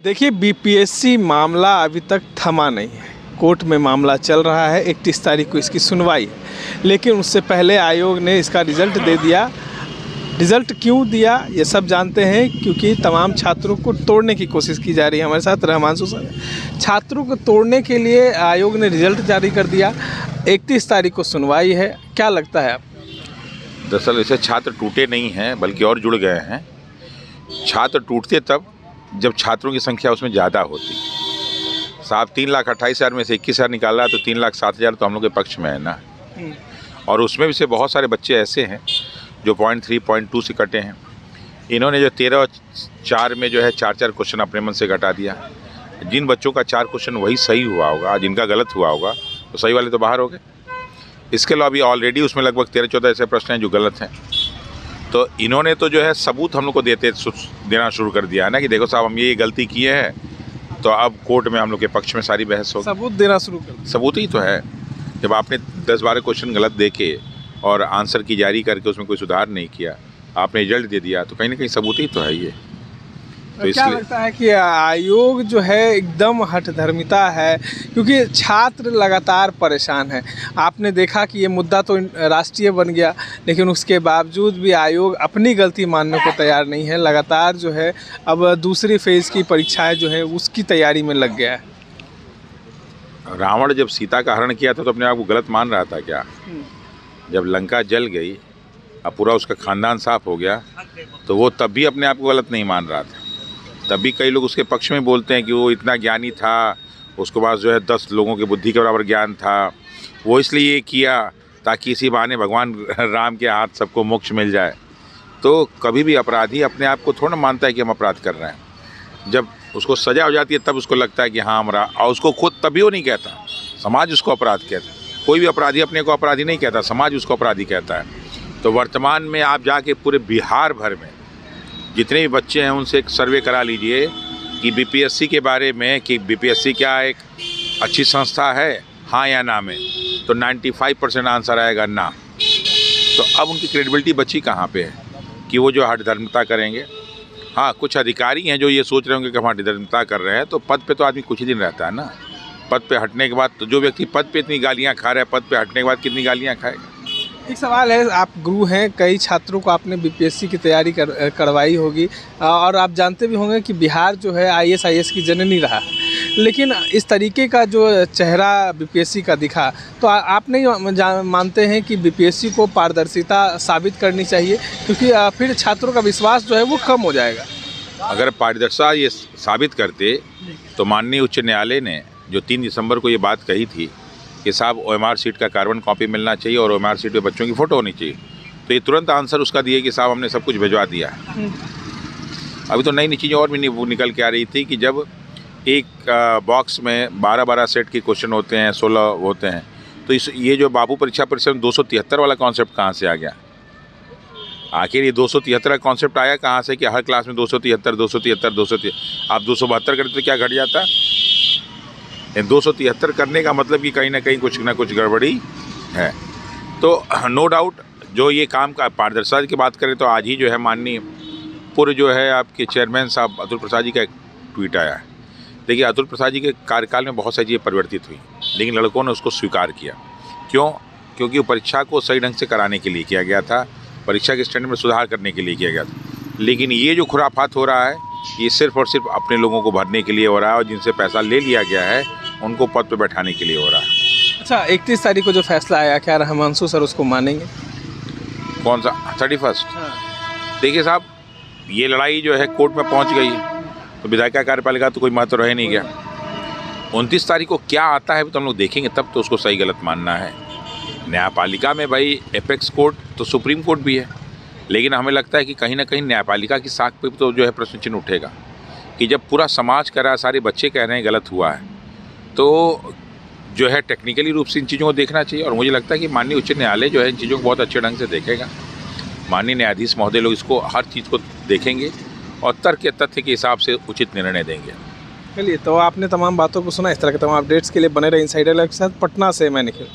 देखिए बीपीएससी मामला अभी तक थमा नहीं है। कोर्ट में मामला चल रहा है। 31 तारीख को इसकी सुनवाई है, लेकिन उससे पहले आयोग ने इसका रिज़ल्ट दे दिया। रिज़ल्ट क्यों दिया ये सब जानते हैं, क्योंकि तमाम छात्रों को तोड़ने की कोशिश की जा रही है। हमारे साथ रहमांशु सर, छात्रों को तोड़ने के लिए आयोग ने रिज़ल्ट जारी कर दिया। 31 तारीख को सुनवाई है। क्या लगता है आप? दरअसल इसे छात्र टूटे नहीं हैं बल्कि और जुड़ गए हैं। छात्र टूटते तब जब छात्रों की संख्या उसमें ज़्यादा होती। साहब 3,28,000 में से 21,000 निकाला तो 3,07,000 तो हम लोग के पक्ष में है ना। और उसमें भी से बहुत सारे बच्चे ऐसे हैं जो 0.3, 0.2 से कटे हैं। इन्होंने जो 13-4 में जो है 4-4 क्वेश्चन अपने मन से घटा दिया। जिन बच्चों का 4 क्वेश्चन वही सही हुआ होगा, जिनका गलत हुआ होगा, तो सही वाले तो बाहर हो गए। इसके अलावा अभी ऑलरेडी उसमें लगभग 13-14 ऐसे प्रश्न हैं जो गलत हैं। तो इन्होंने तो जो है सबूत हम लोग को देना शुरू कर दिया है ना कि देखो साहब हम ये गलती किए हैं, तो अब कोर्ट में हम लोग के पक्ष में सारी बहस होगी। सबूत देना शुरू कर। सबूत ही तो है। जब आपने 10-12 क्वेश्चन गलत देके और आंसर की जारी करके उसमें कोई सुधार नहीं किया, आपने रिजल्ट दे दिया, तो कहीं ना कहीं सबूत ही तो है ये। तो क्या लगता है कि आयोग जो है एकदम हठधर्मिता है, क्योंकि छात्र लगातार परेशान है। आपने देखा कि ये मुद्दा तो राष्ट्रीय बन गया, लेकिन उसके बावजूद भी आयोग अपनी गलती मानने को तैयार नहीं है। लगातार जो है अब दूसरी फेज़ की परीक्षाएं जो है उसकी तैयारी में लग गया है। रावण जब सीता का हरण किया था तो अपने आप को गलत मान रहा था क्या? जब लंका जल गई, अब पूरा उसका खानदान साफ हो गया, तो वो तब भी अपने आप को गलत नहीं मान रहा था। तभी कई लोग उसके पक्ष में बोलते हैं कि वो इतना ज्ञानी था, उसके पास जो है 10 लोगों की बुद्धि के बराबर ज्ञान था, वो इसलिए ये किया ताकि इसी बहाने भगवान राम के हाथ सबको मोक्ष मिल जाए। तो कभी भी अपराधी अपने आप को थोड़ा मानता है कि हम अपराध कर रहे हैं। जब उसको सजा हो जाती है तब उसको लगता है कि हाँ हमारा, और उसको खुद तभी वो नहीं कहता, समाज उसको अपराध कहता है। कोई भी अपराधी अपने को अपराधी नहीं कहता, समाज उसको अपराधी कहता है। तो वर्तमान में आप जाके पूरे बिहार भर में जितने भी बच्चे हैं उनसे एक सर्वे करा लीजिए कि बीपीएससी के बारे में, कि बीपीएससी क्या एक अच्छी संस्था है, हाँ या ना में, तो 95% आंसर आएगा ना। तो अब उनकी क्रेडिबिलिटी बची कहाँ पे है कि वो जो हठधर्मिता करेंगे। हाँ, कुछ अधिकारी हैं जो ये सोच रहे होंगे कि हम हठधर्मिता कर रहे हैं, तो पद पे तो आदमी कुछ ही दिन रहता है ना। पद पे हटने के बाद तो जो व्यक्ति पद पे इतनी गालियाँ खा रहा है, पद पे हटने के बाद कितनी गालियाँ खाएगा। एक सवाल है, आप गुरु हैं, कई छात्रों को आपने बीपीएससी की तैयारी करवाई होगी, और आप जानते भी होंगे कि बिहार जो है IAS की जननी रहा है। लेकिन इस तरीके का जो चेहरा बीपीएससी का दिखा, तो आप नहीं मानते हैं कि बीपीएससी को पारदर्शिता साबित करनी चाहिए, क्योंकि फिर छात्रों का विश्वास जो है वो कम हो जाएगा। अगर पारदर्शिता ये साबित करते तो माननीय उच्च न्यायालय ने जो 3 दिसंबर को ये बात कही थी कि साहब OMR शीट का कार्बन कॉपी मिलना चाहिए और OMR शीट पे बच्चों की फ़ोटो होनी चाहिए, तो ये तुरंत आंसर उसका दिए कि साहब हमने सब कुछ भिजवा दिया है। अभी तो नई नई चीज़ें और भी निकल के आ रही थी कि जब एक बॉक्स में 12-12 सेट के क्वेश्चन होते हैं, 16 होते हैं, तो ये जो बाबू परीक्षा परिषद में 273 वाला कॉन्सेप्ट कहाँ से आ गया? आखिर ये 273 का कॉन्सेप्ट आया कहाँ से कि हर क्लास में 273 आप 272 करते तो क्या घट जाता? 273 करने का मतलब कि कहीं ना कुछ गड़बड़ी है। तो नो डाउट जो ये काम का पारदर्शिता की बात करें तो आज ही जो है माननीय पूरे जो है आपके चेयरमैन साहब अतुल प्रसाद जी का एक ट्वीट आया है। देखिए, अतुल प्रसाद जी के कार्यकाल में बहुत सारी चीज़ें परिवर्तित हुई, लेकिन लड़कों ने उसको स्वीकार किया। क्यों? क्योंकि वो परीक्षा को सही ढंग से कराने के लिए किया गया था, परीक्षा के स्टैंडर्ड में सुधार करने के लिए किया गया था। लेकिन ये जो खुराफात हो रहा है, ये सिर्फ और सिर्फ अपने लोगों को भरने के लिए हो रहा है, और जिनसे पैसा ले लिया गया है उनको पद पे बैठाने के लिए हो रहा है। अच्छा, 31 तारीख को जो फैसला आया, क्या रहमांशु सर उसको मानेंगे? कौन सा 31? देखिए साहब, ये लड़ाई जो है कोर्ट में पहुंच गई है, तो विधायिका कार्यपालिका तो कोई महत्व रह नहीं गया। 29 तारीख को क्या आता है तो हम लोग देखेंगे, तब तो उसको सही गलत मानना है। न्यायपालिका में भाई एपेक्स कोर्ट तो सुप्रीम कोर्ट भी है, लेकिन हमें लगता है कि कहीं ना कहीं न्यायपालिका की साख पे तो जो है प्रश्न चिन्ह उठेगा कि जब पूरा समाज कह रहा है, सारे बच्चे कह रहे हैं गलत हुआ है, तो जो है टेक्निकली रूप से इन चीज़ों को देखना चाहिए। और मुझे लगता है कि माननीय उच्च न्यायालय जो है इन चीज़ों को बहुत अच्छे ढंग से देखेगा। माननीय न्यायाधीश महोदय लोग इसको हर चीज़ को देखेंगे और तर्क के तथ्य के हिसाब से उचित निर्णय देंगे। चलिए, तो आपने तमाम बातों को सुना। इस तरह के तमाम अपडेट्स के लिए बने रहे इनसाइडर लाइव के साथ। पटना से मैं निखिल।